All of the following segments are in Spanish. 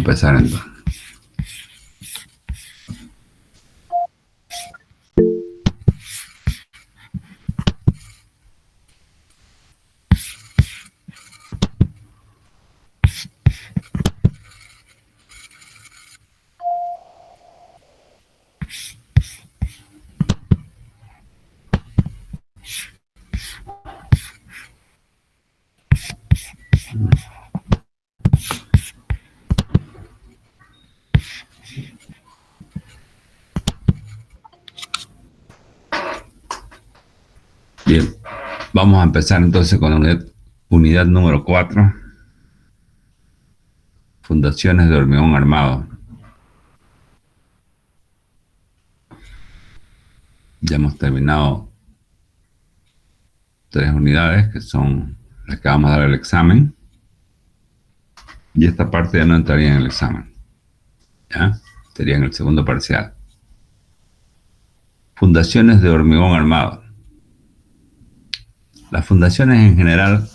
empezar entonces. Bien, vamos a empezar entonces con la unidad número 4, fundaciones de hormigón armado. Ya hemos terminado 3 unidades, que son las que vamos a dar el examen. Y esta parte ya no entraría en el examen. ¿Ya? Sería en el segundo parcial. Fundaciones de hormigón armado. Las fundaciones en general,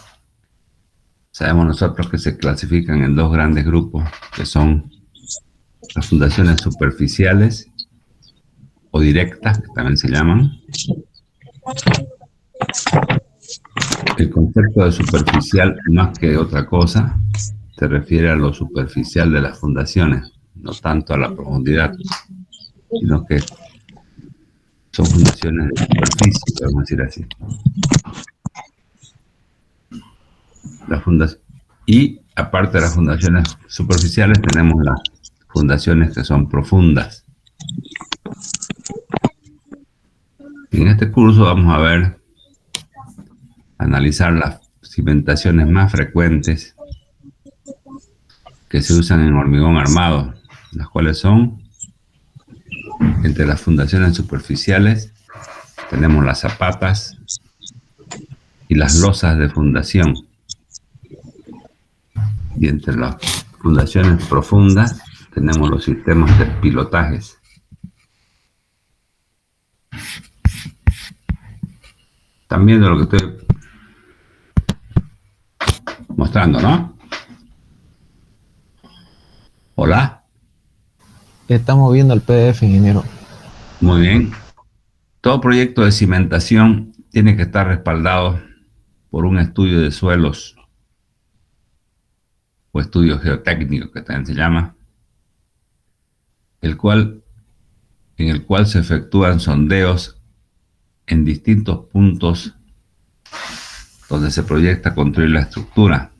sabemos nosotros que se clasifican en 2 grandes grupos, que son las fundaciones superficiales o directas, que también se llaman. El concepto de superficial, más que otra cosa, se refiere a lo superficial de las fundaciones, no tanto a la profundidad, sino que son fundaciones de superficie, podemos decir así. Y aparte de las fundaciones superficiales, tenemos las fundaciones que son profundas. En este curso vamos a analizar las cimentaciones más frecuentes que se usan en hormigón armado, las cuales son, entre las fundaciones superficiales, tenemos las zapatas y las losas de fundación. Y entre las fundaciones profundas tenemos los sistemas de pilotajes. Están viendo lo que estoy mostrando, ¿no? Hola. Estamos viendo el PDF, ingeniero. Muy bien. Todo proyecto de cimentación tiene que estar respaldado por un estudio de suelos o estudio geotécnico, que también se llama, en el cual se efectúan sondeos en distintos puntos donde se proyecta construir la estructura,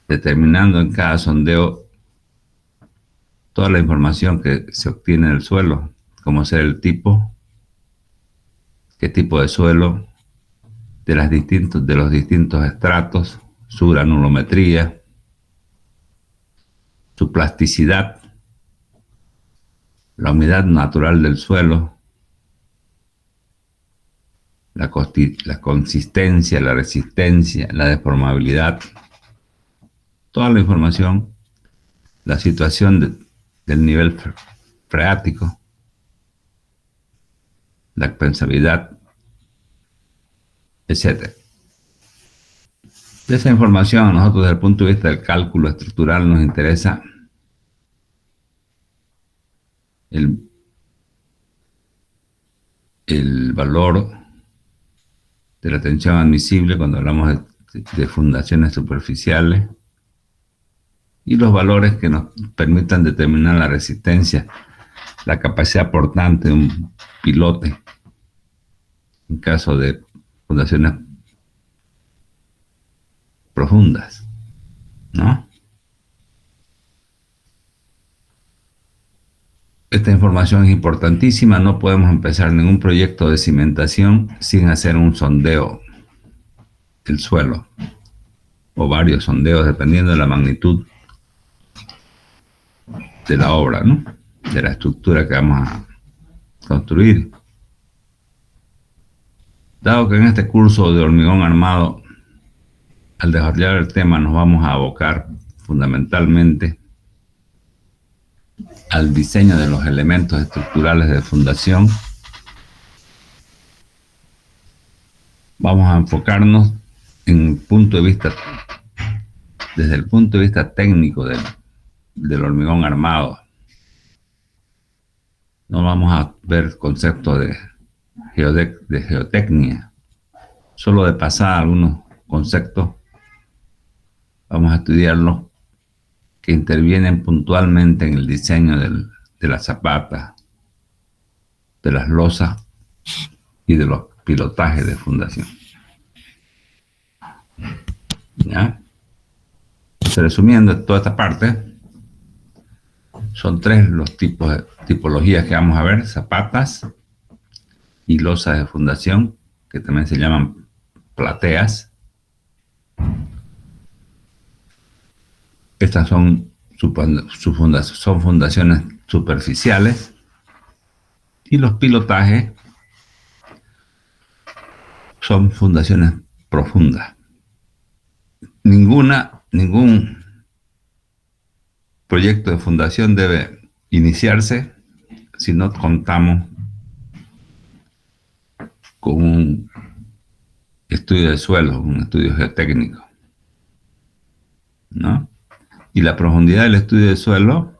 determinando en cada sondeo toda la información que se obtiene del suelo, como ser el tipo, qué tipo de suelo, de los distintos estratos, su granulometría, su plasticidad, la humedad natural del suelo, la consistencia, la resistencia, la deformabilidad, toda la información, la situación del nivel freático, la expansividad, etc. De esa información, a nosotros desde el punto de vista del cálculo estructural nos interesa el valor de la tensión admisible cuando hablamos de fundaciones superficiales y los valores que nos permitan determinar la resistencia, la capacidad portante de un pilote en caso de fundaciones profundas, ¿no? Esta información es importantísima, no podemos empezar ningún proyecto de cimentación sin hacer un sondeo del suelo, o varios sondeos, dependiendo de la magnitud de la obra, ¿no? De la estructura que vamos a construir. Dado que en este curso de hormigón armado, al desarrollar el tema, nos vamos a abocar fundamentalmente al diseño de los elementos estructurales de fundación, vamos a enfocarnos desde el punto de vista técnico del hormigón armado. No vamos a ver conceptos de geotecnia, solo de pasar algunos conceptos. Vamos a estudiarlos que intervienen puntualmente en el diseño de las zapatas, de las losas y de los pilotajes de fundación. ¿Ya? Entonces, resumiendo toda esta parte, son tres los tipos de tipologías que vamos a ver: zapatas y losas de fundación, que también se llaman plateas. Estas son son fundaciones superficiales, y los pilotajes son fundaciones profundas. Ningún proyecto de fundación debe iniciarse si no contamos con un estudio de suelo, un estudio geotécnico, ¿no? Y la profundidad del estudio de suelo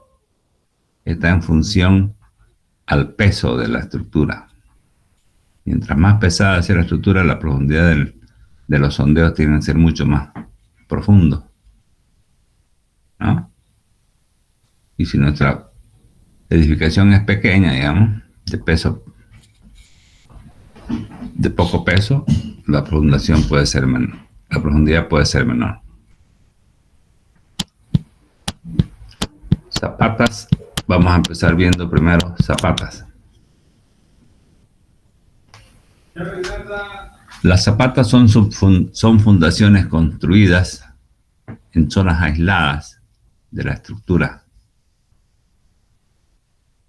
está en función al peso de la estructura. Mientras más pesada sea la estructura, la profundidad de los sondeos tiene que ser mucho más profundo, ¿no? Y si nuestra edificación es pequeña, digamos, de poco peso, la profundidad puede ser menor. Zapatas, vamos a empezar viendo primero zapatas. Las zapatas son fundaciones construidas en zonas aisladas de la estructura.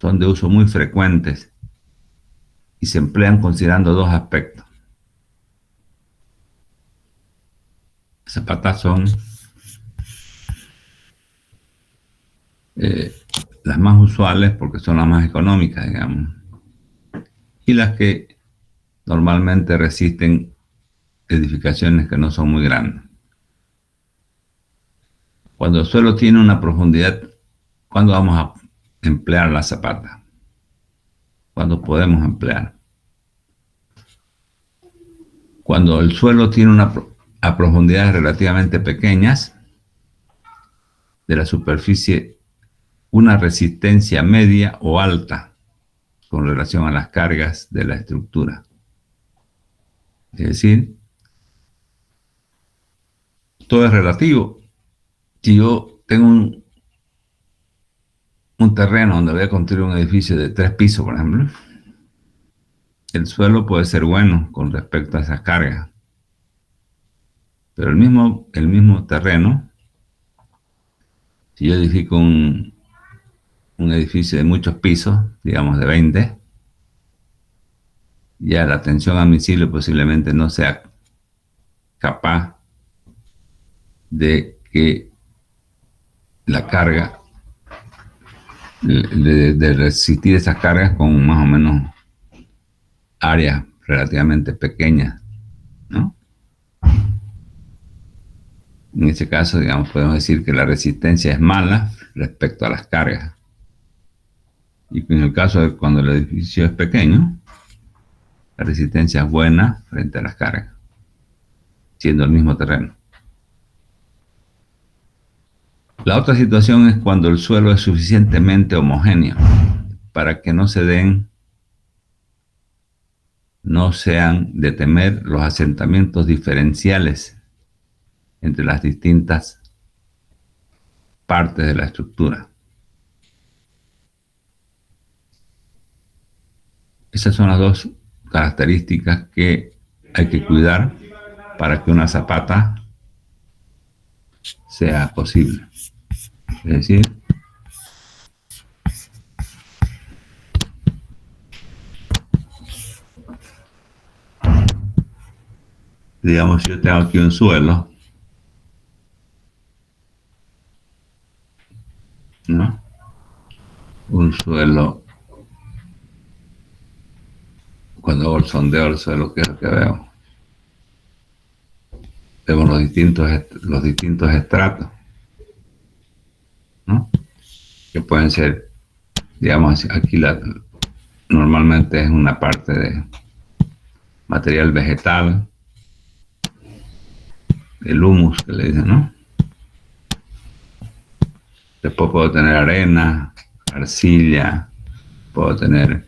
Son de uso muy frecuentes y se emplean considerando dos aspectos. Las zapatas son las más usuales porque son las más económicas, digamos, y las que normalmente resisten edificaciones que no son muy grandes. Cuando el suelo tiene una profundidad, ¿cuándo vamos a emplear la zapata? ¿Cuándo podemos emplear? Cuando el suelo tiene a profundidades relativamente pequeñas de la superficie, una resistencia media o alta con relación a las cargas de la estructura. Es decir, todo es relativo. Si yo tengo un terreno donde voy a construir un edificio de 3 pisos, por ejemplo, el suelo puede ser bueno con respecto a esas cargas. Pero el mismo terreno, si yo edifico un edificio de muchos pisos, digamos de 20, ya la tensión admisible posiblemente no sea capaz de que la carga, de resistir esas cargas con más o menos áreas relativamente pequeñas, ¿no? En ese caso, digamos, podemos decir que la resistencia es mala respecto a las cargas. Y en el caso de cuando el edificio es pequeño, la resistencia es buena frente a las cargas, siendo el mismo terreno. La otra situación es cuando el suelo es suficientemente homogéneo para que no sean de temer los asentamientos diferenciales entre las distintas partes de la estructura. Esas son las dos características que hay que cuidar para que una zapata sea posible. Es decir, digamos, yo tengo aquí un suelo, ¿no? Un suelo, cuando hago el sondeo del suelo, ¿qué es lo que veo? Vemos los distintos estratos, ¿no? que pueden ser, digamos, aquí normalmente es una parte de material vegetal, el humus que le dicen, ¿no? Después puedo tener arena, arcilla, puedo tener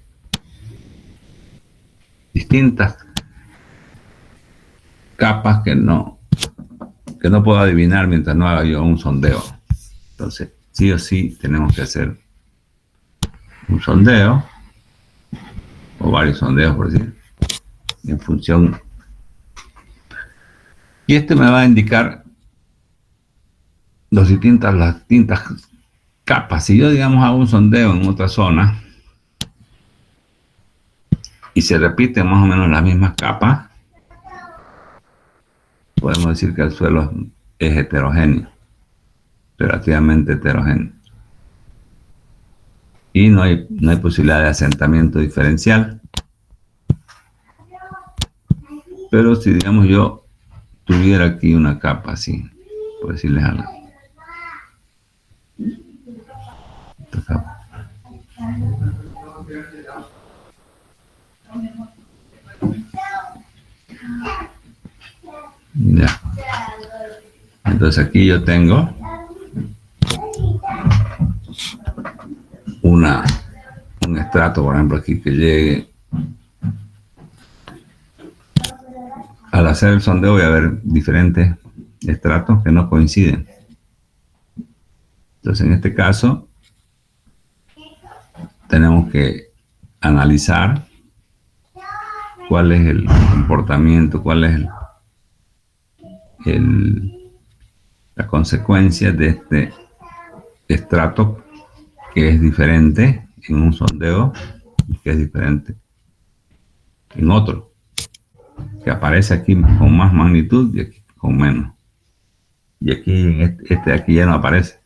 distintas capas que no puedo adivinar mientras no haga yo un sondeo. Entonces, sí o sí tenemos que hacer un sondeo, o varios sondeos por decir, en función. Y este me va a indicar las distintas capas. Si yo, digamos, hago un sondeo en otra zona y se repiten más o menos las mismas capas, podemos decir que el suelo es heterogéneo, relativamente heterogéneo. Y no hay posibilidad de asentamiento diferencial. Pero si, digamos, yo tuviera aquí una capa así, por decirles algo. Esta capa. Ya. Entonces aquí yo tengo un estrato, por ejemplo, aquí que llegue. Al hacer el sondeo voy a ver diferentes estratos que no coinciden. Entonces, en este caso, tenemos que analizar cuál es el comportamiento, cuál es la consecuencia de este estrato que es diferente en un sondeo y que es diferente en otro, que aparece aquí con más magnitud y aquí con menos. Y aquí en este de aquí ya no aparece.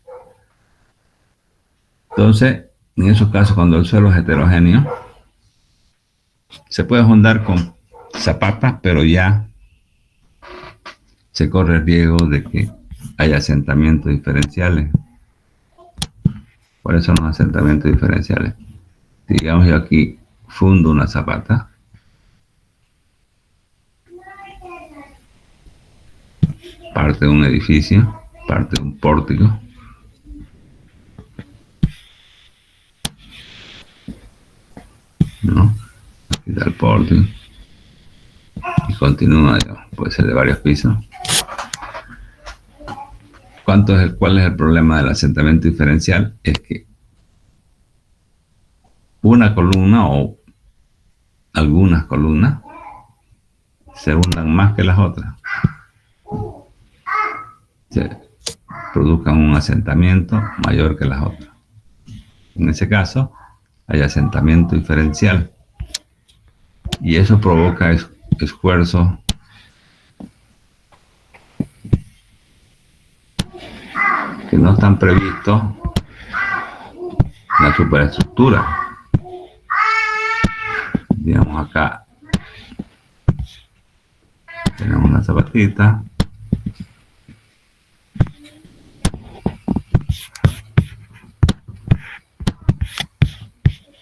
Entonces, en esos casos, cuando el suelo es heterogéneo, se puede sondar con zapatas, pero ya se corre el riesgo de que haya asentamientos diferenciales. Por eso los asentamientos diferenciales. Digamos, yo aquí fundo una zapata, parte de un edificio, parte de un pórtico. ¿No? Aquí está el pórtico. Y continúa, digamos, puede ser de varios pisos. ¿Cuál es el problema del asentamiento diferencial? Es que una columna o algunas columnas se hundan más que las otras. Se produzcan un asentamiento mayor que las otras. En ese caso, hay asentamiento diferencial. Y eso provoca esfuerzos que no están previstos en la superestructura. Digamos, acá tenemos una zapatita.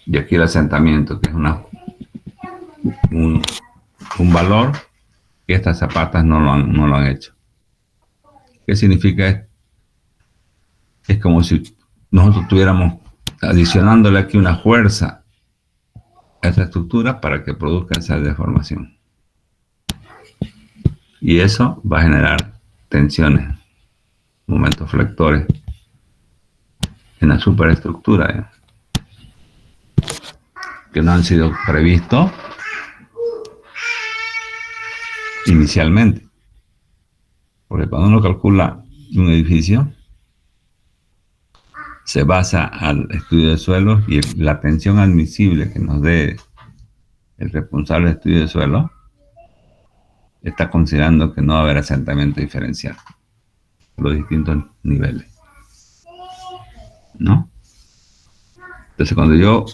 Y aquí el asentamiento, que es un valor que estas zapatas no lo han hecho. ¿Qué significa esto? Es como si nosotros estuviéramos adicionándole aquí una fuerza a esta estructura para que produzca esa deformación. Y eso va a generar tensiones, momentos flectores en la superestructura, que no han sido previstos inicialmente. Porque cuando uno calcula un edificio, se basa al estudio de suelos y la tensión admisible que nos dé el responsable del estudio de suelo está considerando que no va a haber asentamiento diferencial por los distintos niveles, ¿no? Entonces, cuando yo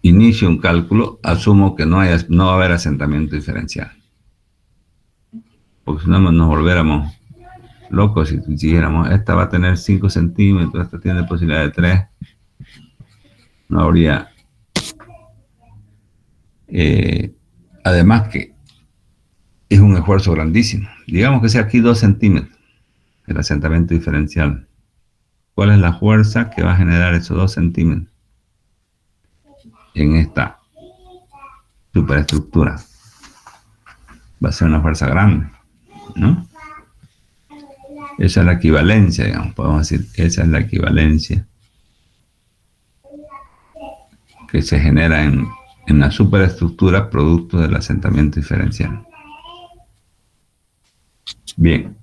inicio un cálculo, asumo que no va a haber asentamiento diferencial, porque si no nos volviéramos loco si dijéramos, esta va a tener 5 centímetros, esta tiene posibilidad de 3. No habría... además que es un esfuerzo grandísimo. Digamos que sea aquí 2 centímetros el asentamiento diferencial. ¿Cuál es la fuerza que va a generar esos 2 centímetros en esta superestructura? Va a ser una fuerza grande, ¿no? Esa es la equivalencia, digamos, podemos decir, esa es la equivalencia que se genera en la superestructura producto del asentamiento diferencial. Bien.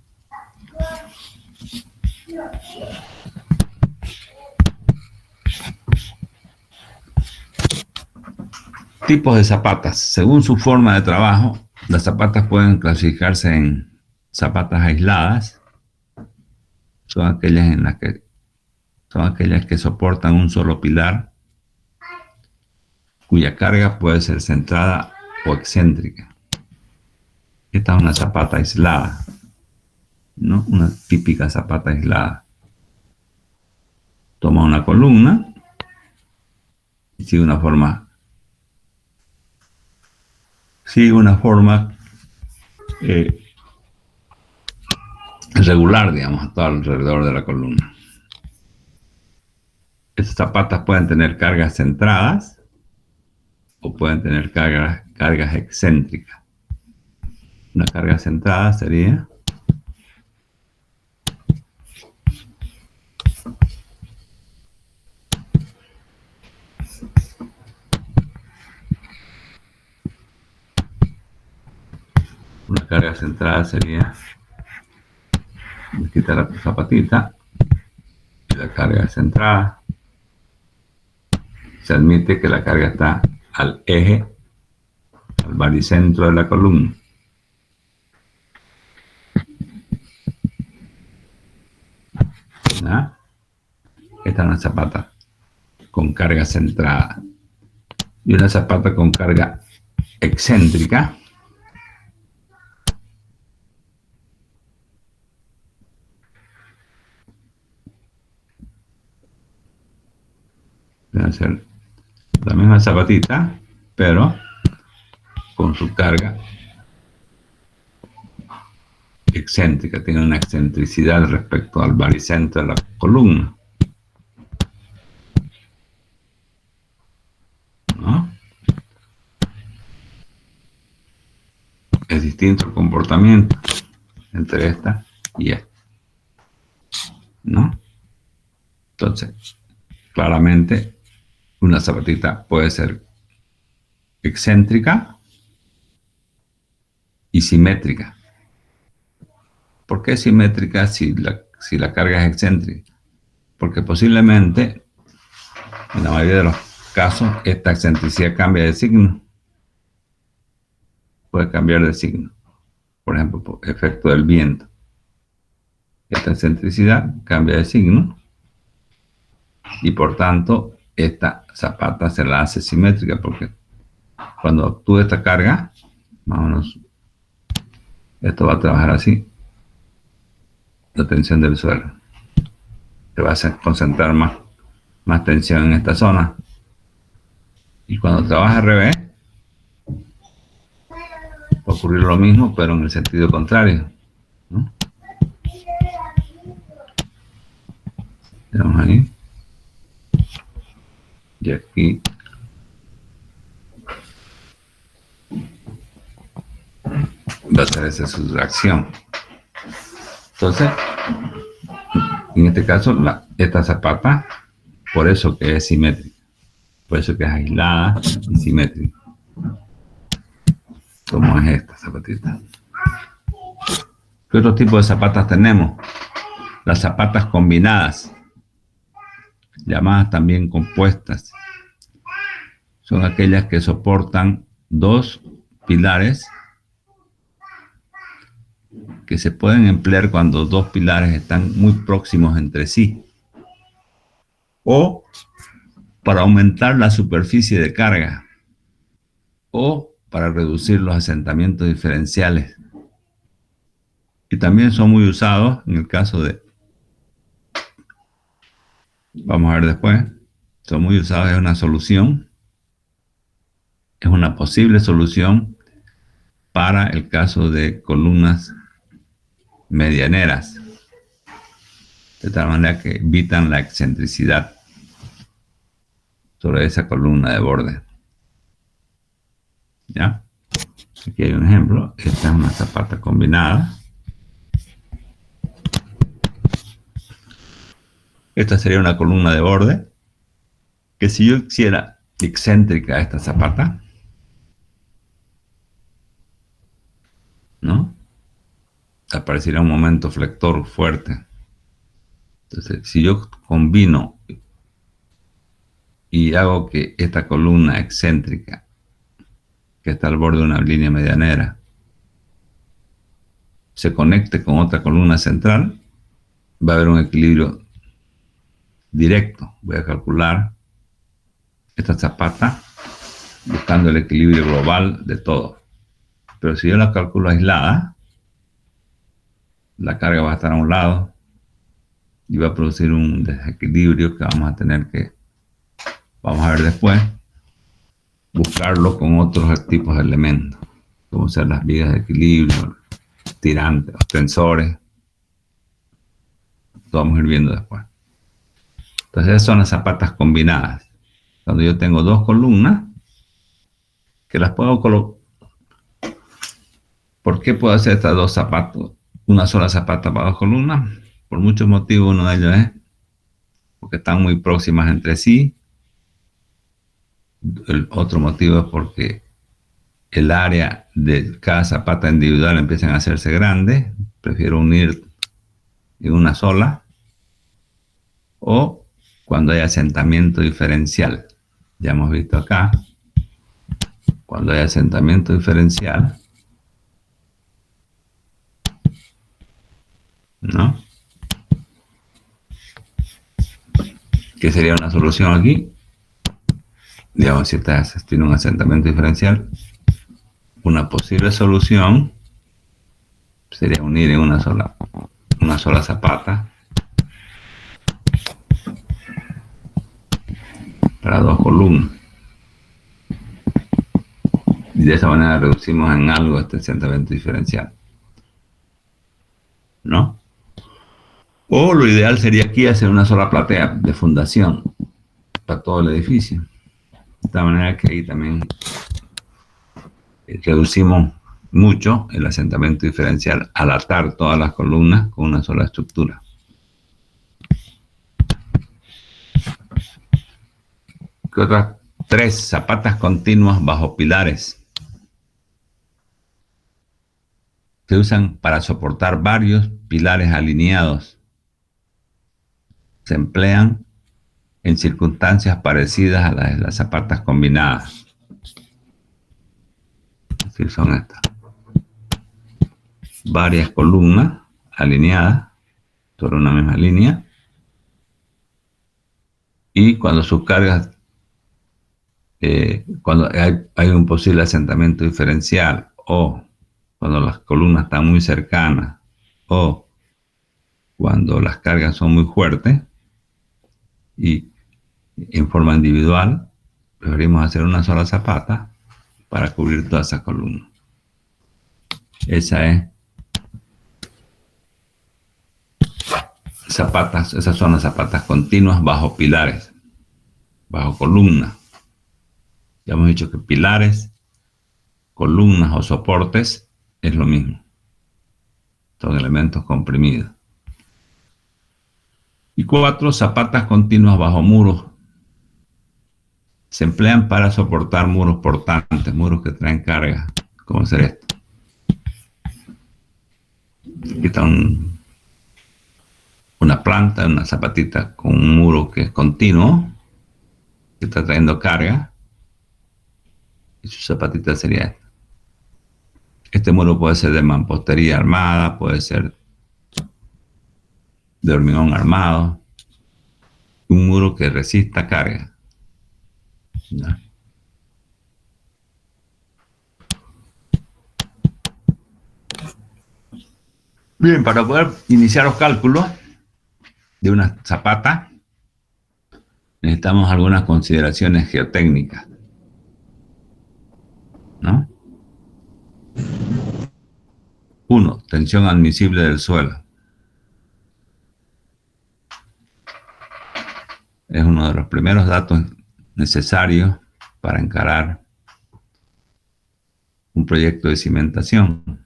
Tipos de zapatas. Según su forma de trabajo, las zapatas pueden clasificarse en zapatas aisladas. Son aquellas que soportan un solo pilar, cuya carga puede ser centrada o excéntrica. Esta es una zapata aislada, ¿no? Una típica zapata aislada. Toma una columna y sigue una forma regular, digamos, todo alrededor de la columna. Estas zapatas pueden tener cargas centradas o pueden tener cargas excéntricas. Una carga centrada sería me quita la zapatita y la carga centrada. Se admite que la carga está al eje, al baricentro de la columna. ¿Ah? Esta es una zapata con carga centrada. Y una zapata con carga excéntrica debe ser la misma zapatita, pero con su carga excéntrica, tiene una excentricidad respecto al baricentro de la columna, ¿no? Es distinto el comportamiento entre esta y esta, ¿no? Entonces, claramente, una zapatita puede ser excéntrica y simétrica. ¿Por qué simétrica si la carga es excéntrica? Porque posiblemente, en la mayoría de los casos, esta excentricidad cambia de signo. Puede cambiar de signo. Por ejemplo, por efecto del viento. Esta excentricidad cambia de signo y por tanto esta zapata se la hace simétrica porque cuando actúe esta carga, más o menos, esto va a trabajar así. La tensión del suelo. Se va a concentrar más tensión en esta zona. Y cuando trabaja al revés, va a ocurrir lo mismo, pero en el sentido contrario, ¿no? Tenemos ahí. Y aquí. Va a ser esa sustracción. Entonces, en este caso, esta zapata, por eso que es simétrica. Por eso que es aislada y simétrica. Como es esta zapatita. ¿Qué otro tipo de zapatas tenemos? Las zapatas combinadas, llamadas también compuestas. Son aquellas que soportan 2 pilares que se pueden emplear cuando 2 pilares están muy próximos entre sí. O para aumentar la superficie de carga. O para reducir los asentamientos diferenciales. Y también son muy usados en el caso de, vamos a ver después, son muy usados, es una solución, es una posible solución para el caso de columnas medianeras, de tal manera que evitan la excentricidad sobre esa columna de borde. ¿Ya? Aquí hay un ejemplo. Esta es una zapata combinada. Esta sería una columna de borde que si yo hiciera excéntrica esta zapata, ¿no? Aparecería un momento flector fuerte. Entonces, si yo combino y hago que esta columna excéntrica, que está al borde de una línea medianera, se conecte con otra columna central, va a haber un equilibrio directo. Voy a calcular esta zapata buscando el equilibrio global de todo. Pero si yo la calculo aislada, la carga va a estar a un lado y va a producir un desequilibrio que vamos a tener que, vamos a ver después, buscarlo con otros tipos de elementos, como ser las vigas de equilibrio, tirantes, los tensores. Lo vamos a ir viendo después. Entonces esas son las zapatas combinadas. Cuando yo tengo dos columnas, que las puedo colocar. ¿Por qué puedo hacer estas dos zapatos? Una sola zapata para dos columnas. Por muchos motivos, uno de ellos es porque están muy próximas entre sí. El otro motivo es porque el área de cada zapata individual empiezan a hacerse grandes. Prefiero unir en una sola. O cuando hay asentamiento diferencial. Ya hemos visto acá, cuando hay asentamiento diferencial, ¿no? ¿Qué sería una solución aquí? Digamos, si tiene un asentamiento diferencial, una posible solución sería unir en una sola zapata para dos columnas. Y de esa manera reducimos en algo este asentamiento diferencial, ¿no? O lo ideal sería aquí hacer una sola platea de fundación para todo el edificio. De esta manera que ahí también reducimos mucho el asentamiento diferencial al atar todas las columnas con una sola estructura. ¿Qué otras? Tres, zapatas continuas bajo pilares. Se usan para soportar varios pilares alineados. Se emplean en circunstancias parecidas a las de las zapatas combinadas. Así son estas. Varias columnas alineadas sobre una misma línea. Y cuando sus cargas, cuando hay un posible asentamiento diferencial o cuando las columnas están muy cercanas o cuando las cargas son muy fuertes y en forma individual, preferimos hacer una sola zapata para cubrir toda esa columna. Esas son las zapatas continuas bajo pilares, bajo columnas. Ya hemos dicho que pilares, columnas o soportes es lo mismo. Son elementos comprimidos. Y cuatro, zapatas continuas bajo muros. Se emplean para soportar muros portantes, muros que traen carga, como hacer esto. Aquí está una planta, una zapatita con un muro que es continuo, que está trayendo carga, y su zapatita sería esta. Este muro puede ser de mampostería armada, puede ser de hormigón armado, un muro que resista carga, ¿no? Bien, para poder iniciar los cálculos de una zapata, necesitamos algunas consideraciones geotécnicas, ¿no? Uno, tensión admisible del suelo. Es uno de los primeros datos necesarios para encarar un proyecto de cimentación.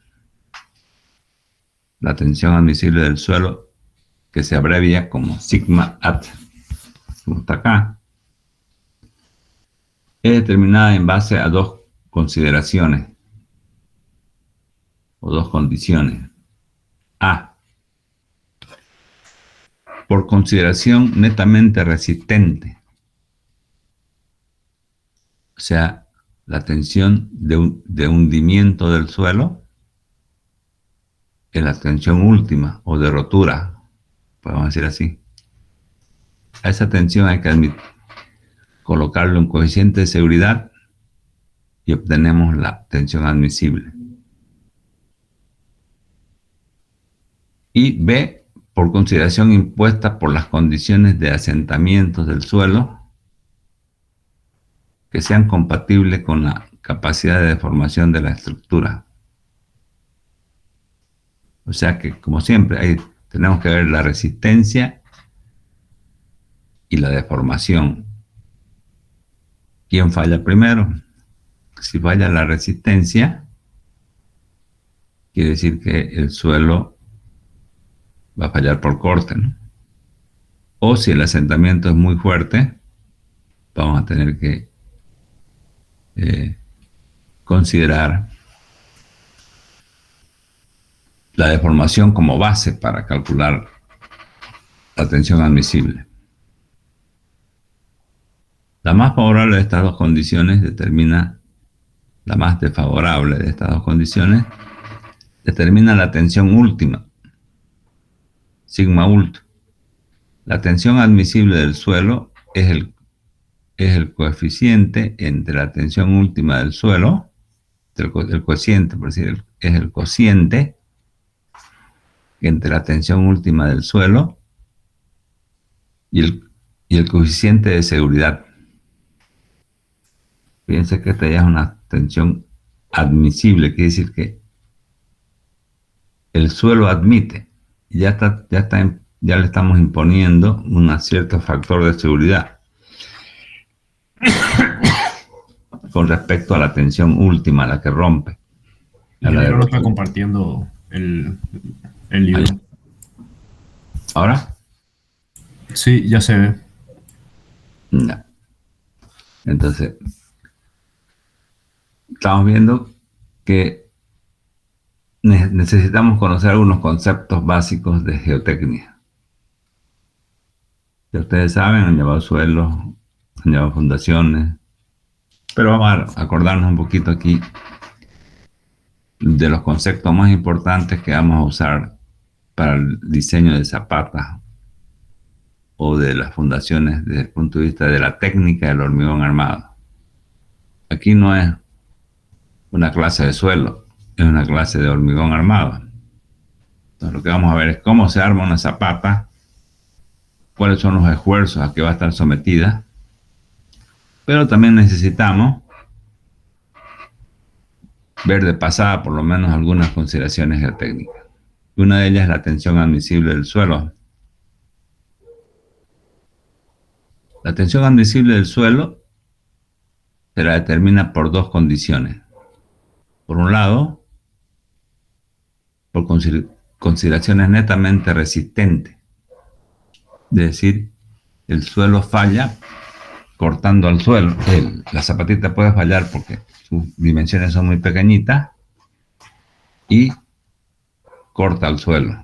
La tensión admisible del suelo, que se abrevia como sigma at, como está acá, es determinada en base a dos consideraciones o dos condiciones. A, por consideración netamente resistente, o sea, la tensión de hundimiento del suelo es la tensión última o de rotura, podemos decir así. A esa tensión hay que colocarle un coeficiente de seguridad y obtenemos la tensión admisible. Y B, por consideración impuesta por las condiciones de asentamiento del suelo que sean compatibles con la capacidad de deformación de la estructura. O sea que, como siempre, ahí tenemos que ver la resistencia y la deformación. ¿Quién falla primero? Si falla la resistencia, quiere decir que el suelo va a fallar por corte, ¿no? O si el asentamiento es muy fuerte, vamos a tener que considerar la deformación como base para calcular la tensión admisible. La más favorable de estas dos condiciones determina, la más desfavorable de estas dos condiciones, determina la tensión última, sigma ult. La tensión admisible del suelo es el coeficiente entre la tensión última del suelo, el cociente, por decir, es el cociente entre la tensión última del suelo y el coeficiente de seguridad. Fíjense que esta ya es una tensión admisible, quiere decir que el suelo admite, ya le estamos imponiendo un cierto factor de seguridad con respecto a la tensión última, la que rompe. Ingeniero no está compartiendo el libro. Ahí. ¿Ahora? Sí, ya se ve. No. Entonces, estamos viendo que necesitamos conocer algunos conceptos básicos de geotecnia. Ya ustedes saben, han llevado suelos, han llevado fundaciones, pero vamos a acordarnos un poquito aquí de los conceptos más importantes que vamos a usar para el diseño de zapatas o de las fundaciones desde el punto de vista de la técnica del hormigón armado. Aquí no es una clase de suelo, es una clase de hormigón armado. Entonces lo que vamos a ver es cómo se arma una zapata, cuáles son los esfuerzos a que va a estar sometida, pero también necesitamos ver de pasada por lo menos algunas consideraciones geotécnicas. Una de ellas es la tensión admisible del suelo. La tensión admisible del suelo se la determina por dos condiciones. Por un lado, por consideraciones netamente resistentes. Es decir, el suelo falla cortando al suelo. La zapatita puede fallar porque sus dimensiones son muy pequeñitas y corta al suelo,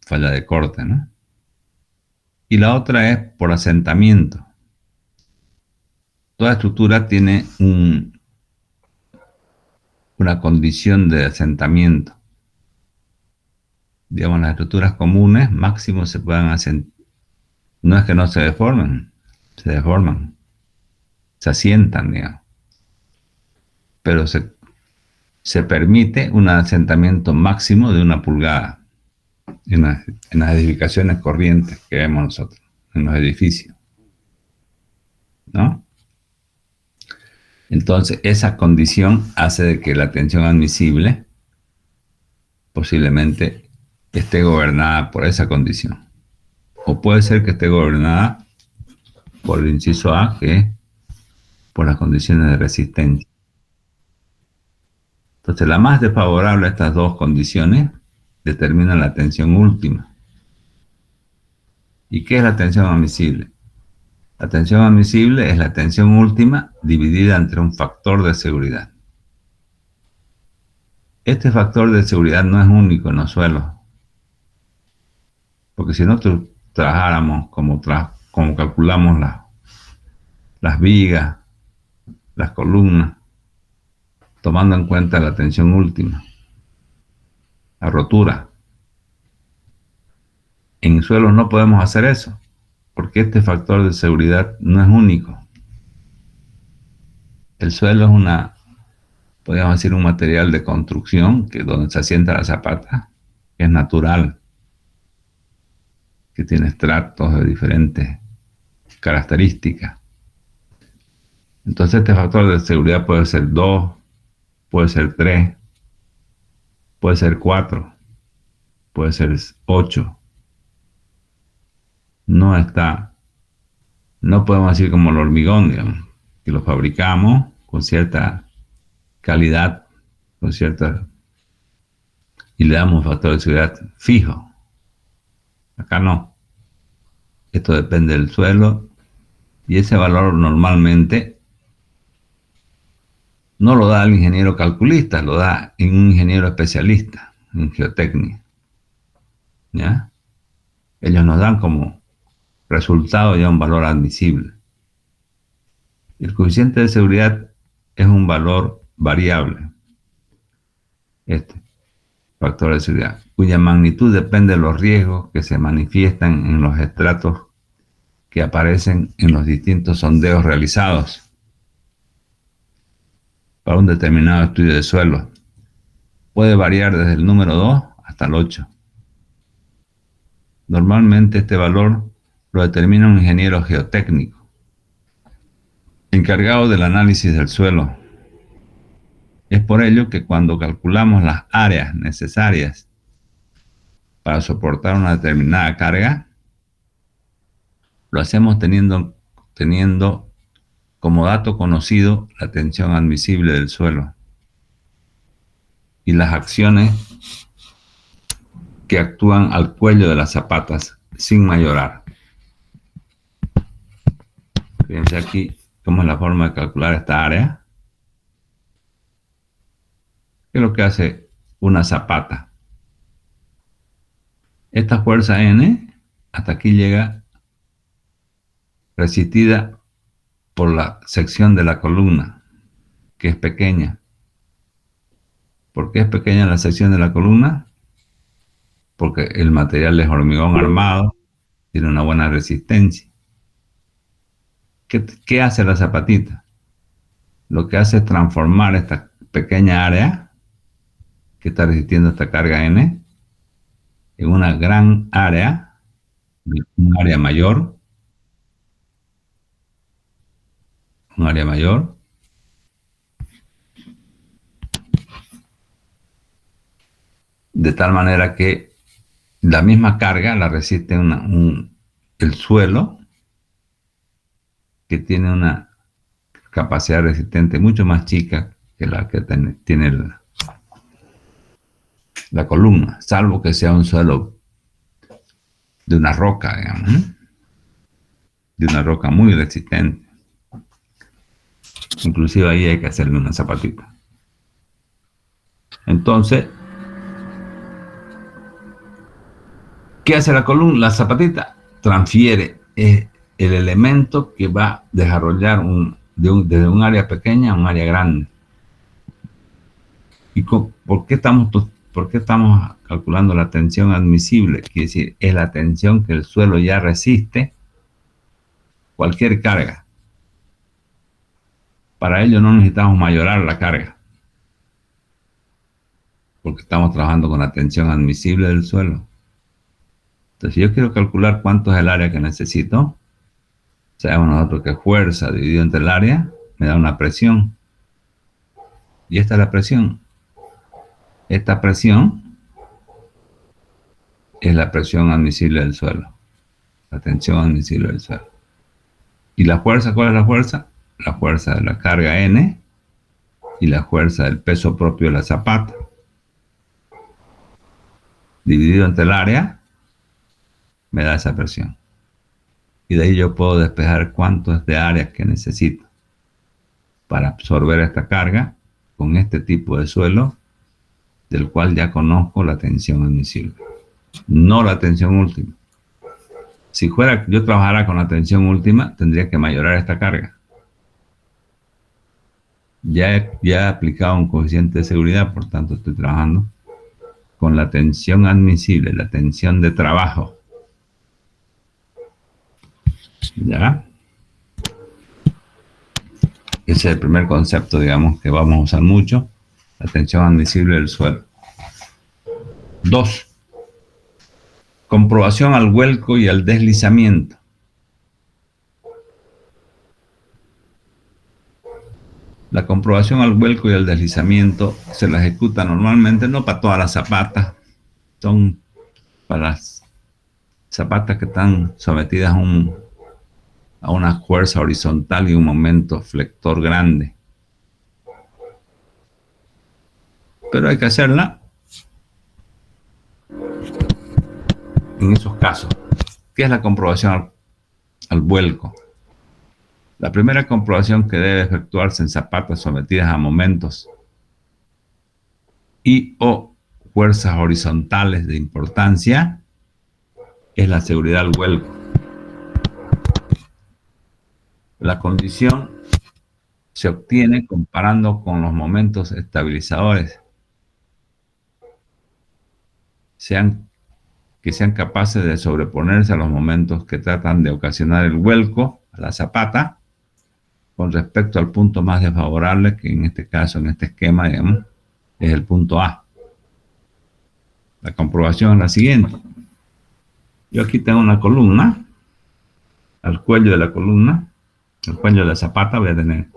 falla de corte, ¿no? Y la otra es por asentamiento. Toda estructura tiene una condición de asentamiento. Digamos, las estructuras comunes máximo se pueden asentar. No es que no se deformen, se deforman, se asientan, digamos. Pero se permite un asentamiento máximo de 1 pulgada. en las edificaciones corrientes que vemos nosotros, en los edificios, ¿no? Entonces, esa condición hace de que la tensión admisible posiblemente esté gobernada por esa condición. O puede ser que esté gobernada por el inciso A, que es por las condiciones de resistencia. Entonces, la más desfavorable a estas dos condiciones determina la tensión última. ¿Y qué es la tensión admisible? La tensión admisible es la tensión última dividida entre un factor de seguridad. Este factor de seguridad no es único en los suelos, porque si nosotros trabajáramos como calculamos las vigas, las columnas, tomando en cuenta la tensión última, la rotura, en suelos no podemos hacer eso, porque este factor de seguridad no es único. El suelo es podríamos decir, un material de construcción donde se asienta la zapata, que es natural, que tiene estratos de diferentes características. Entonces este factor de seguridad puede ser 2, puede ser 3, puede ser 4, puede ser 8. No podemos decir como el hormigón, digamos, que lo fabricamos con cierta calidad, y le damos un factor de seguridad fijo. Acá no. Esto depende del suelo y ese valor normalmente no lo da el ingeniero calculista, lo da un ingeniero especialista en geotecnia. ¿Ya? Ellos nos dan como resultado ya un valor admisible. El coeficiente de seguridad es un valor variable, este factor de seguridad, cuya magnitud depende de los riesgos que se manifiestan en los estratos que aparecen en los distintos sondeos realizados para un determinado estudio de suelo. Puede variar desde el número 2 hasta el 8. Normalmente este valor lo determina un ingeniero geotécnico encargado del análisis del suelo. Es por ello que cuando calculamos las áreas necesarias para soportar una determinada carga, lo hacemos teniendo como dato conocido la tensión admisible del suelo y las acciones que actúan al cuello de las zapatas sin mayorar. Fíjense aquí cómo es la forma de calcular esta área. ¿Qué es lo que hace una zapata? Esta fuerza N hasta aquí llega resistida por la sección de la columna, que es pequeña. ¿Por qué es pequeña la sección de la columna? Porque el material es hormigón armado, tiene una buena resistencia. ¿Qué hace la zapatita? Lo que hace es transformar esta pequeña área que está resistiendo esta carga N en una gran área, un área mayor, de tal manera que la misma carga la resiste el suelo, que tiene una capacidad resistente mucho más chica que la que tiene la columna, salvo que sea un suelo de una roca, digamos, de una roca muy resistente. Inclusive ahí hay que hacerle una zapatita. Entonces, ¿qué hace la columna? La zapatita transfiere el elemento que va a desarrollar desde un área pequeña a un área grande. ¿Y por qué estamos calculando la tensión admisible? Quiere decir, es la tensión que el suelo ya resiste cualquier carga. Para ello no necesitamos mayorar la carga, porque estamos trabajando con la tensión admisible del suelo. Entonces, si yo quiero calcular cuánto es el área que necesito, sabemos nosotros que fuerza dividido entre el área me da una presión. Y esta es la presión. Esta presión es la presión admisible del suelo. La tensión admisible del suelo. ¿Y la fuerza? ¿Cuál es la fuerza? La fuerza de la carga N y la fuerza del peso propio de la zapata. Dividido entre el área, me da esa presión. Y de ahí yo puedo despejar cuánto es de área que necesito para absorber esta carga con este tipo de suelo, del cual ya conozco la tensión admisible. No la tensión última. Si fuera yo trabajara con la tensión última, tendría que mayorar esta carga. Ya he aplicado un coeficiente de seguridad, por tanto estoy trabajando con la tensión admisible, la tensión de trabajo. ¿Ya? Ese es el primer concepto, digamos, que vamos a usar mucho, la tensión admisible del suelo. 2. Comprobación al vuelco y al deslizamiento. La comprobación al vuelco y al deslizamiento se la ejecuta normalmente, no para todas las zapatas, son para las zapatas que están sometidas a una fuerza horizontal y un momento flector grande. Pero hay que hacerla en esos casos. ¿Qué es la comprobación al vuelco? La primera comprobación que debe efectuarse en zapatas sometidas a momentos y o fuerzas horizontales de importancia es la seguridad al vuelco. La condición se obtiene comparando con los momentos estabilizadores, que sean capaces de sobreponerse a los momentos que tratan de ocasionar el vuelco a la zapata con respecto al punto más desfavorable, que en este caso, en este esquema, digamos, es el punto A. La comprobación es la siguiente. Yo aquí tengo una columna, al cuello de la columna, al cuello de la zapata voy a tener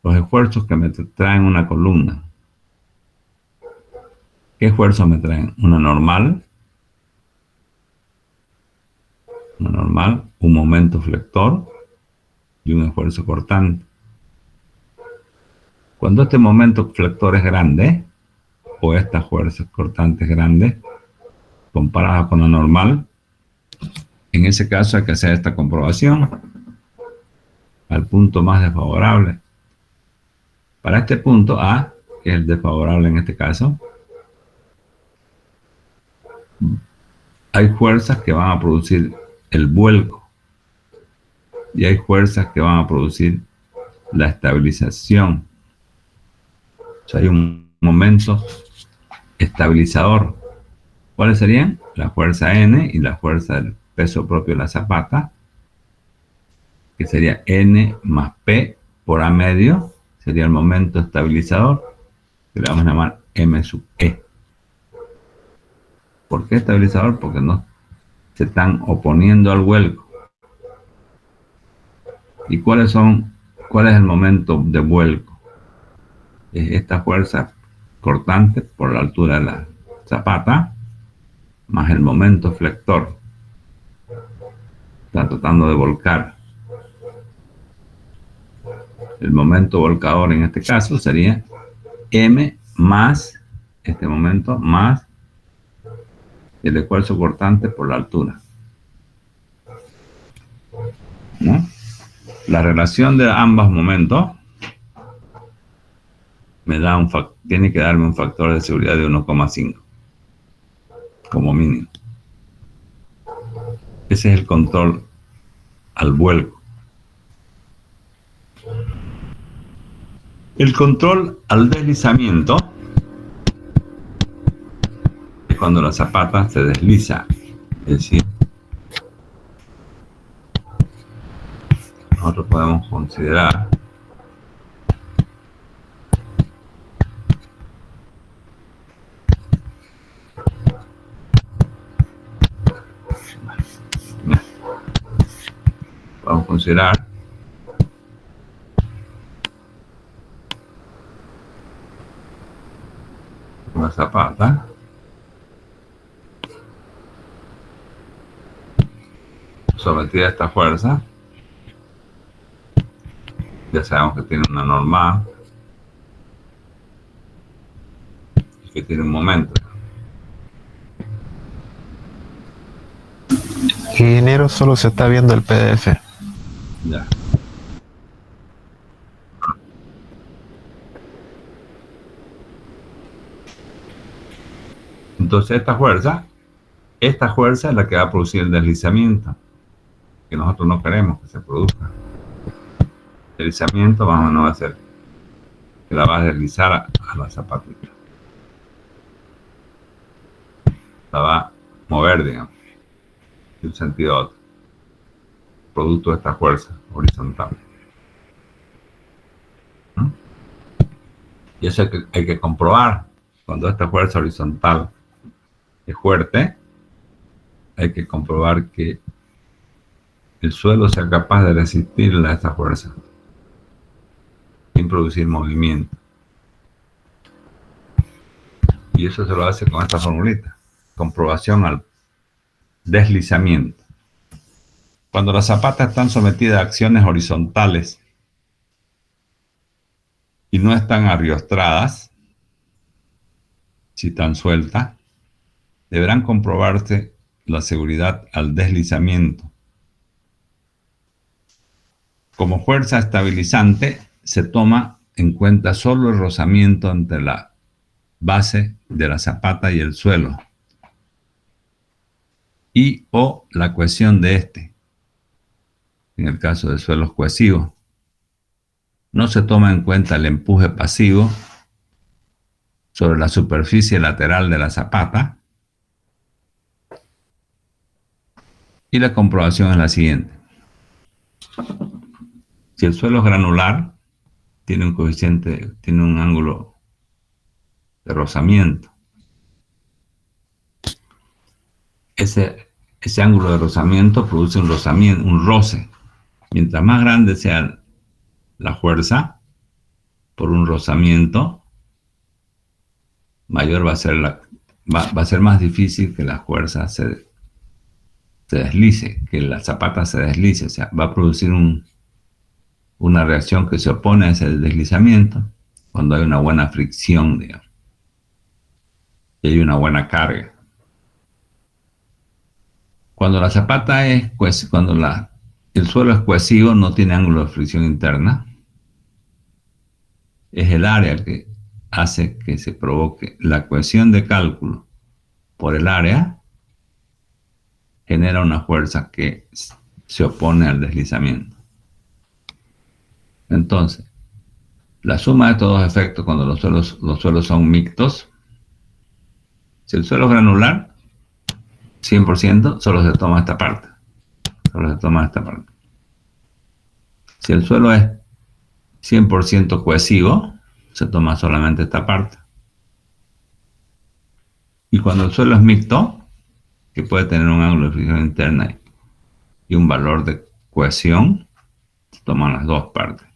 los esfuerzos que me traen una columna. ¿Qué esfuerzos me traen? Una normal, un momento flector y un esfuerzo cortante. Cuando este momento flector es grande, o estas fuerzas cortantes grandes, comparadas con la normal, en ese caso hay que hacer esta comprobación al punto más desfavorable. Para este punto A, que es el desfavorable en este caso, hay fuerzas que van a producir el vuelco y hay fuerzas que van a producir la estabilización. O sea, hay un momento estabilizador. ¿Cuáles serían? La fuerza N y la fuerza del peso propio de la zapata, que sería N más P por A medio, sería el momento estabilizador, que le vamos a llamar M sub E. ¿Por qué estabilizador? Porque no se están oponiendo al vuelco. ¿Y cuál es el momento de vuelco? Es esta fuerza cortante por la altura de la zapata, más el momento flector. Está tratando de volcar. El momento volcador en este caso sería M más este momento más el esfuerzo cortante por la altura. ¿No? La relación de ambos momentos tiene que darme un factor de seguridad de 1,5 como mínimo. Ese es el control al vuelco. El control al deslizamiento es cuando la zapata se desliza, es decir, nosotros podemos considerar Vamos a considerar una zapata sometida a esta fuerza. Ya sabemos que tiene una normal y que tiene un momento. Ingeniero, solo se está viendo el PDF. Ya. Entonces esta fuerza es la que va a producir el deslizamiento, que nosotros no queremos que se produzca. El deslizamiento no va a ser que la va a deslizar a la zapatita. La va a mover, digamos, de un sentido a otro, producto de esta fuerza horizontal. ¿No? Y eso hay que comprobar. Cuando esta fuerza horizontal es fuerte, hay que comprobar que el suelo sea capaz de resistirle a esta fuerza sin producir movimiento. Y eso se lo hace con esta formulita. Comprobación al deslizamiento. Cuando las zapatas están sometidas a acciones horizontales y no están arriostradas, si están sueltas, deberán comprobarse la seguridad al deslizamiento. Como fuerza estabilizante, se toma en cuenta solo el rozamiento entre la base de la zapata y el suelo, y o la cohesión de este, en el caso de suelos cohesivos. No se toma en cuenta el empuje pasivo sobre la superficie lateral de la zapata. Y la comprobación es la siguiente. Si el suelo es granular, tiene un coeficiente, tiene un ángulo de rozamiento. Ese ángulo de rozamiento produce un roce. Mientras más grande sea la fuerza por un rozamiento, mayor va a ser va a ser más difícil que la fuerza se deslice, que la zapata se deslice. O sea, va a producir una reacción que se opone a ese deslizamiento cuando hay una buena fricción, digamos, y hay una buena carga. Cuando la zapata el suelo es cohesivo, no tiene ángulo de fricción interna, es el área que hace que se provoque la cohesión de cálculo por el área, genera una fuerza que se opone al deslizamiento. Entonces, la suma de estos dos efectos cuando los suelos son mixtos, si el suelo es granular, 100%, solo se toma esta parte. Solo se toma esta parte. Si el suelo es 100% cohesivo, se toma solamente esta parte. Y cuando el suelo es mixto, que puede tener un ángulo de fricción interna y un valor de cohesión, se toman las dos partes.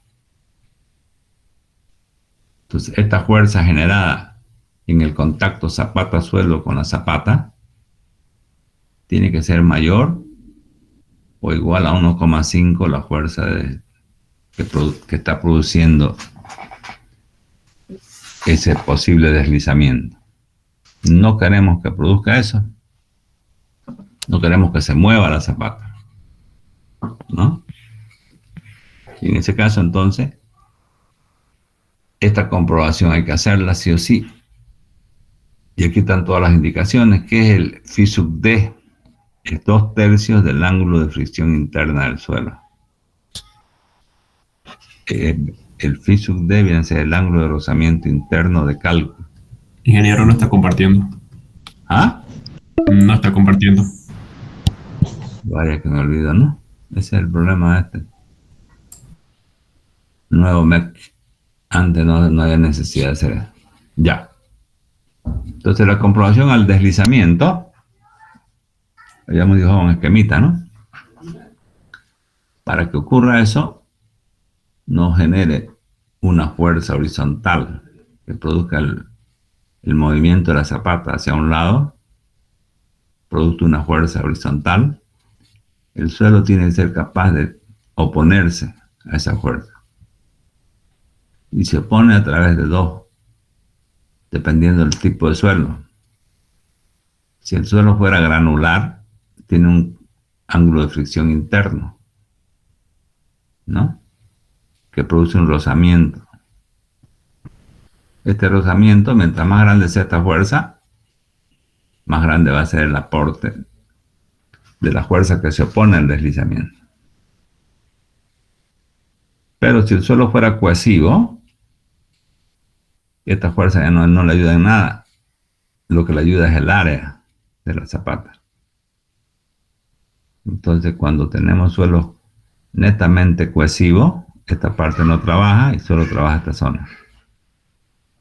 Entonces, esta fuerza generada en el contacto zapata-suelo con la zapata tiene que ser mayor o igual a 1,5 la fuerza que está produciendo ese posible deslizamiento. No queremos que produzca eso. No queremos que se mueva la zapata, ¿no? Y en ese caso, entonces, esta comprobación hay que hacerla sí o sí. Y aquí están todas las indicaciones, que es el phi sub d, es 2/3 del ángulo de fricción interna del suelo. El phi sub d viene a ser el ángulo de rozamiento interno de cálculo. Ingeniero no está compartiendo. ¿Ah? No está compartiendo. Vaya que me olvido, ¿no? Ese es el problema de este nuevo Mac. Antes no había necesidad de hacer eso. Ya. Entonces la comprobación al deslizamiento, habíamos dibujado un esquemita, ¿no? Para que ocurra eso, no genere una fuerza horizontal que produzca el movimiento de la zapata hacia un lado, producto de una fuerza horizontal. El suelo tiene que ser capaz de oponerse a esa fuerza. Y se opone a través de dos, dependiendo del tipo de suelo. Si el suelo fuera granular, tiene un ángulo de fricción interno, ¿no? Que produce un rozamiento. Este rozamiento, mientras más grande sea esta fuerza, más grande va a ser el aporte de la fuerza que se opone al deslizamiento. Pero si el suelo fuera cohesivo, esta fuerza ya no le ayuda en nada. Lo que le ayuda es el área de la zapata. Entonces, cuando tenemos suelos netamente cohesivos, esta parte no trabaja y solo trabaja esta zona.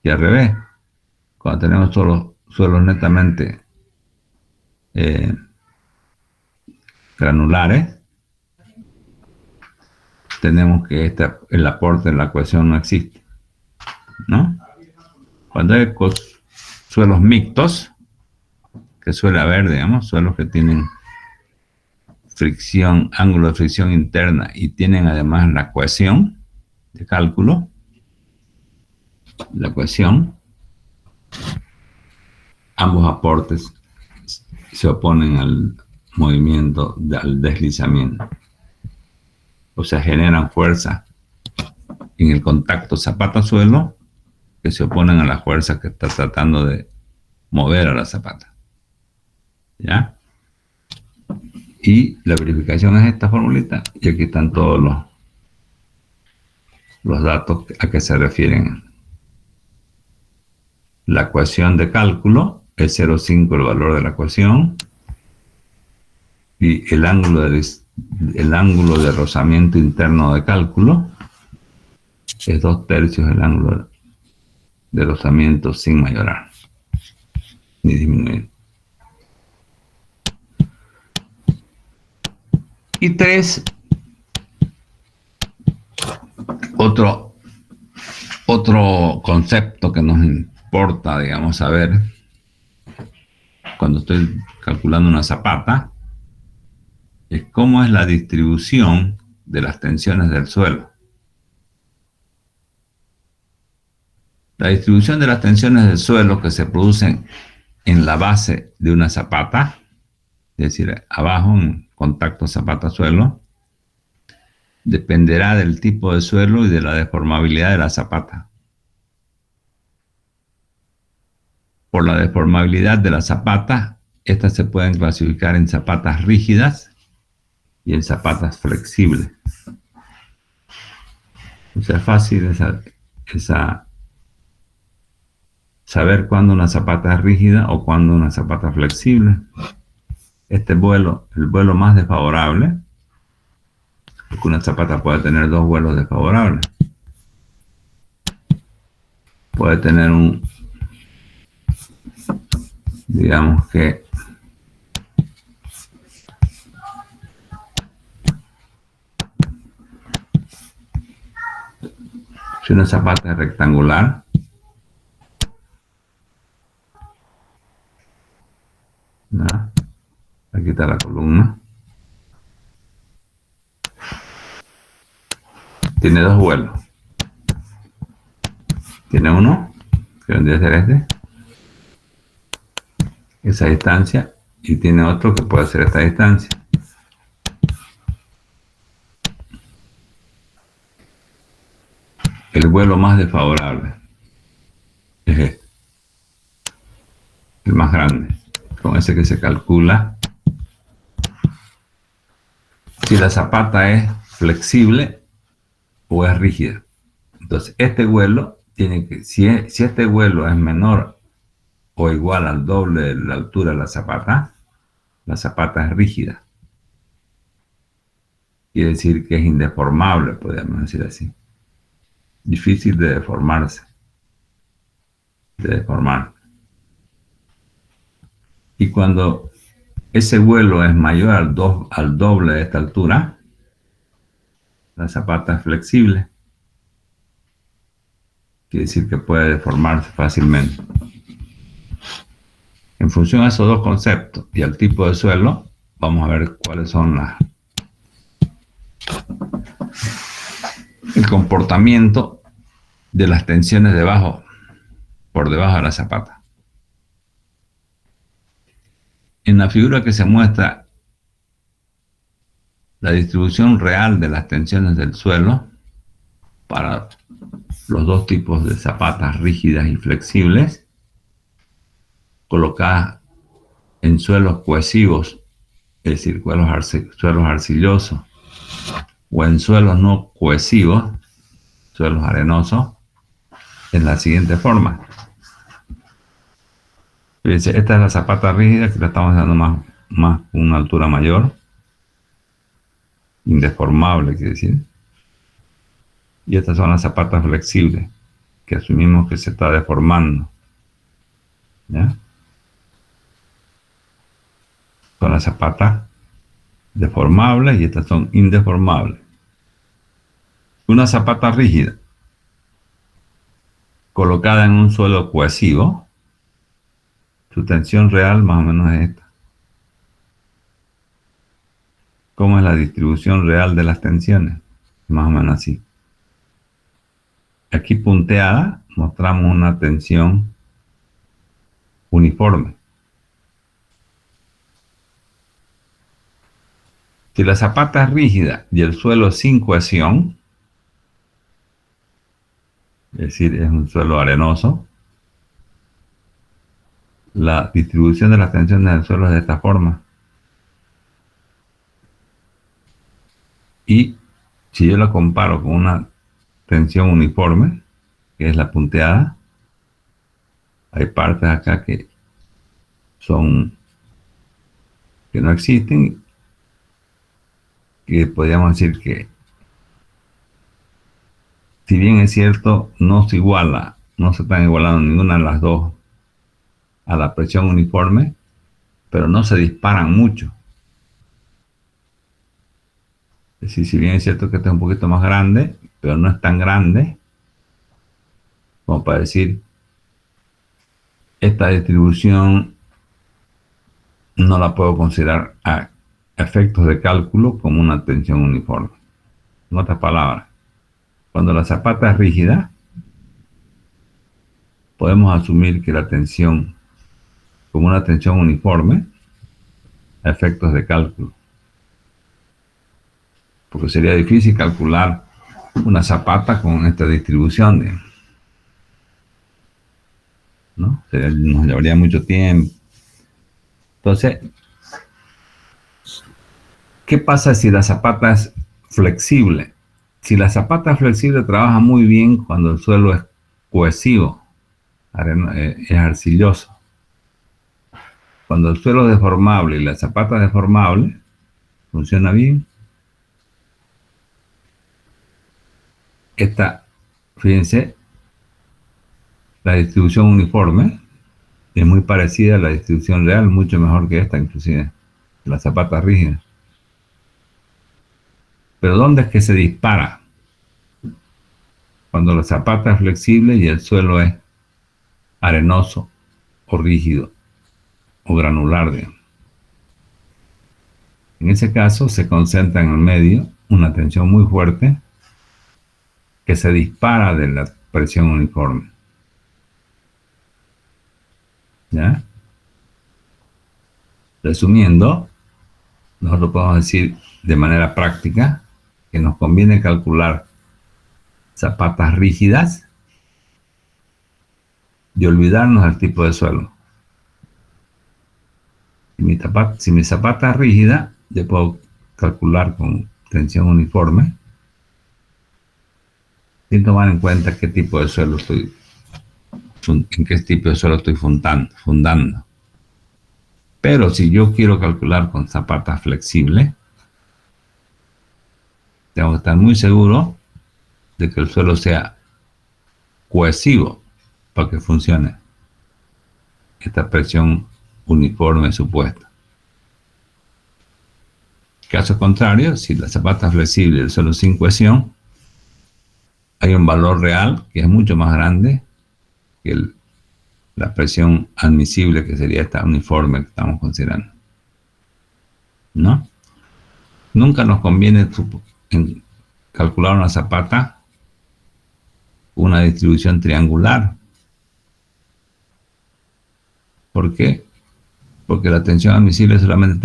Y al revés, cuando tenemos suelos netamente granulares, tenemos que el aporte de la cohesión no existe, ¿no? Cuando hay suelos mixtos, que suele haber, digamos, suelos que tienen fricción, ángulo de fricción interna y tienen además la cohesión de cálculo, la cohesión, ambos aportes se oponen al movimiento, al deslizamiento. O sea, generan fuerza en el contacto zapata-suelo que se oponen a la fuerza que está tratando de mover a la zapata. ¿Ya? Y la verificación es esta formulita, y aquí están todos los datos a que se refieren. La ecuación de cálculo es 0,5 el valor de la ecuación, y el ángulo de rozamiento interno de cálculo es 2/3 el ángulo de rozamiento sin mayorar ni disminuir. Y 3, otro concepto que nos importa, digamos, saber cuando estoy calculando una zapata, es cómo es la distribución de las tensiones del suelo. La distribución de las tensiones del suelo que se producen en la base de una zapata, es decir, abajo en contacto zapata-suelo, dependerá del tipo de suelo y de la deformabilidad de la zapata. Por la deformabilidad de la zapata, estas se pueden clasificar en zapatas rígidas y en zapatas flexibles. O sea, es fácil saber cuándo una zapata es rígida o cuándo una zapata flexible. El vuelo más desfavorable, porque una zapata puede tener dos vuelos desfavorables. Puede tener digamos que si una zapata es rectangular, ¿no? Aquí está la columna. Tiene dos vuelos. Tiene uno, que vendría a ser esa distancia, y tiene otro que puede ser esta distancia. El vuelo más desfavorable es este, el más grande, con ese que se calcula si la zapata es flexible o es rígida. Entonces, este vuelo tiene que, si este vuelo es menor o igual al doble de la altura de la zapata es rígida. Quiere decir que es indeformable, podríamos decir así. Difícil de deformarse. De deformar. Y cuando ese vuelo es mayor al doble de esta altura, La zapata es flexible. Quiere decir que puede deformarse fácilmente. En función a esos dos conceptos y al tipo de suelo, vamos a ver cuáles son el comportamiento de las tensiones por debajo de la zapata. En la figura que se muestra la distribución real de las tensiones del suelo para los dos tipos de zapatas rígidas y flexibles, colocadas en suelos cohesivos, es decir, suelos arcillosos, o en suelos no cohesivos, suelos arenosos, en la siguiente forma. Fíjense, esta es la zapata rígida que la estamos dando más con una altura mayor, indeformable, quiere decir. Y estas son las zapatas flexibles, que asumimos que se está deformando. ¿Ya? Son las zapatas deformables y estas son indeformables. Una zapata rígida, colocada en un suelo cohesivo, su tensión real más o menos es esta. ¿Cómo es la distribución real de las tensiones? Más o menos así. Aquí punteada mostramos una tensión uniforme. Si la zapata es rígida y el suelo es sin cohesión, es decir, es un suelo arenoso, la distribución de las tensiones del suelo es de esta forma. Y si yo la comparo con una tensión uniforme, que es la punteada, hay partes acá que no existen, que podríamos decir que, si bien es cierto, no se están igualando ninguna de las dos a la presión uniforme, pero no se disparan mucho. Es decir, si bien es cierto que este es un poquito más grande, pero no es tan grande como para decir, esta distribución no la puedo considerar a efectos de cálculo como una tensión uniforme. En otras palabras, cuando la zapata es rígida, podemos asumir que la tensión como una tensión uniforme a efectos de cálculo. Porque sería difícil calcular una zapata con esta distribución, ¿no? Nos llevaría mucho tiempo. Entonces, ¿qué pasa si la zapata es flexible? Si la zapata flexible trabaja muy bien cuando el suelo es cohesivo, es arcilloso. Cuando el suelo es deformable y la zapata es deformable, funciona bien. Fíjense, la distribución uniforme es muy parecida a la distribución real, mucho mejor que esta inclusive, la zapata rígida. Pero ¿dónde es que se dispara? Cuando la zapata es flexible y el suelo es arenoso o rígido o granular, digamos. En ese caso se concentra en el medio una tensión muy fuerte que se dispara de la presión uniforme. ¿Ya? Resumiendo, nosotros podemos decir de manera práctica que nos conviene calcular zapatas rígidas y olvidarnos del tipo de suelo. Si mi zapata es rígida, yo puedo calcular con tensión uniforme sin tomar en cuenta qué tipo de suelo en qué tipo de suelo estoy fundando. Pero si yo quiero calcular con zapatas flexibles, tengo que estar muy seguro de que el suelo sea cohesivo para que funcione esta presión uniforme supuesta. Caso contrario, si la zapata es flexible y el suelo sin cohesión, hay un valor real que es mucho más grande que la presión admisible, que sería esta uniforme que estamos considerando, ¿no? Nunca nos conviene calcular una zapata con una distribución triangular. ¿Por qué? Porque la tensión admisible solamente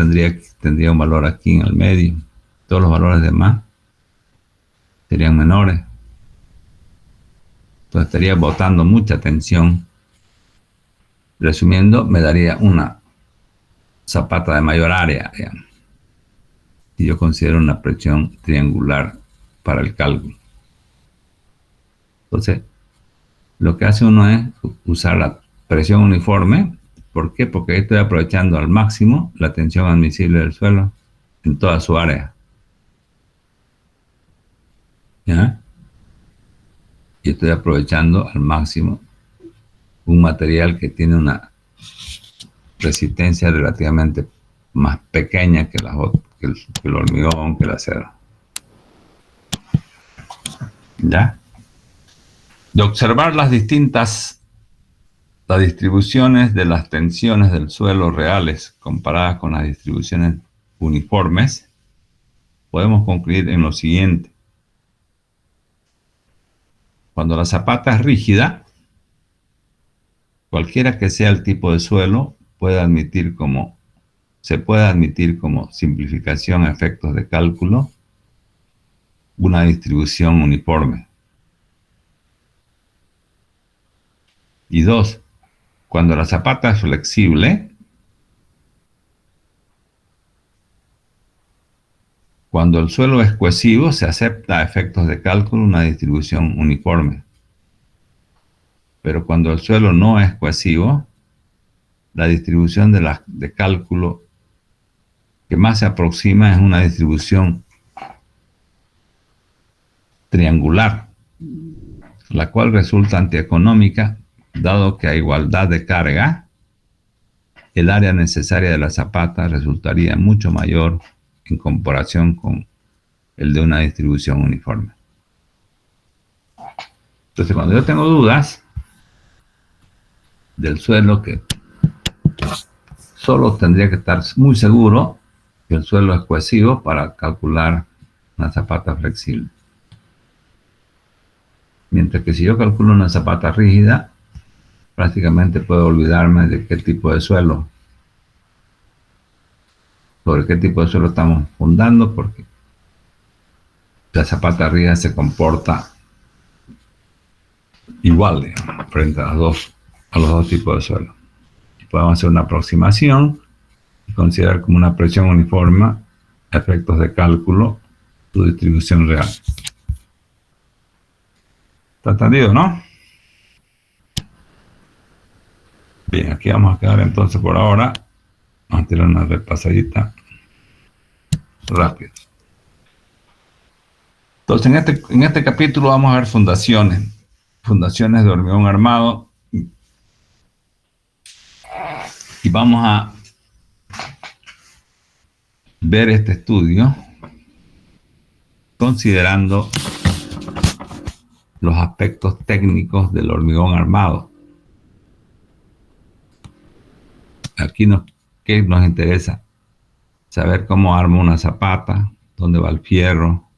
tendría un valor aquí en el medio. Todos los valores demás serían menores. Entonces estaría botando mucha tensión. Resumiendo, me daría una zapata de mayor área, digamos, si yo considero una presión triangular para el cálculo. Entonces, lo que hace uno es usar la presión uniforme. ¿Por qué? Porque estoy aprovechando al máximo la tensión admisible del suelo en toda su área. ¿Ya? Y estoy aprovechando al máximo un material que tiene una resistencia relativamente más pequeña que el hormigón, que el acero. ¿Ya? De observar las distribuciones de las tensiones del suelo reales comparadas con las distribuciones uniformes, podemos concluir en lo siguiente. Cuando la zapata es rígida, cualquiera que sea el tipo de suelo, se puede admitir como simplificación a efectos de cálculo una distribución uniforme. Y 2, cuando la zapata es flexible, cuando el suelo es cohesivo, se acepta a efectos de cálculo una distribución uniforme. Pero cuando el suelo no es cohesivo, la distribución de cálculo que más se aproxima es una distribución triangular, la cual resulta antieconómica, dado que a igualdad de carga, el área necesaria de la zapata resultaría mucho mayor en comparación con el de una distribución uniforme. Entonces, cuando yo tengo dudas del suelo, que solo tendría que estar muy seguro que el suelo es cohesivo para calcular una zapata flexible. Mientras que si yo calculo una zapata rígida, prácticamente puedo olvidarme de qué tipo de suelo, sobre qué tipo de suelo estamos fundando, porque la zapata rígida se comporta igual, digamos, frente a los dos tipos de suelo. Podemos hacer una aproximación y considerar como una presión uniforme a efectos de cálculo su distribución real. ¿Está entendido, no? Bien, aquí vamos a quedar entonces por ahora. Vamos a tirar una repasadita rápida. Entonces, en este capítulo vamos a ver fundaciones de hormigón armado, y vamos a ver este estudio considerando los aspectos técnicos del hormigón armado. Aquí ¿qué nos interesa? Saber cómo armo una zapata, dónde va el fierro,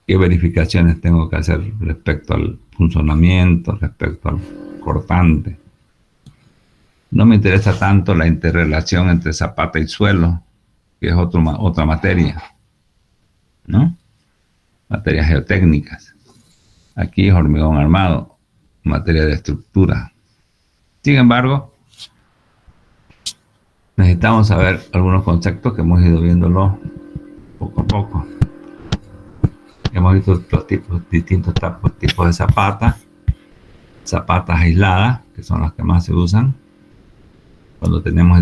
qué verificaciones tengo que hacer respecto al funcionamiento, respecto al cortante. No me interesa tanto la interrelación entre zapata y suelo, que es otra materia, ¿no? Materias geotécnicas. Aquí es hormigón armado, materia de estructura. Sin embargo, necesitamos saber algunos conceptos que hemos ido viéndolo poco a poco. Hemos visto los distintos tipos de zapatas aisladas, que son las que más se usan cuando tenemos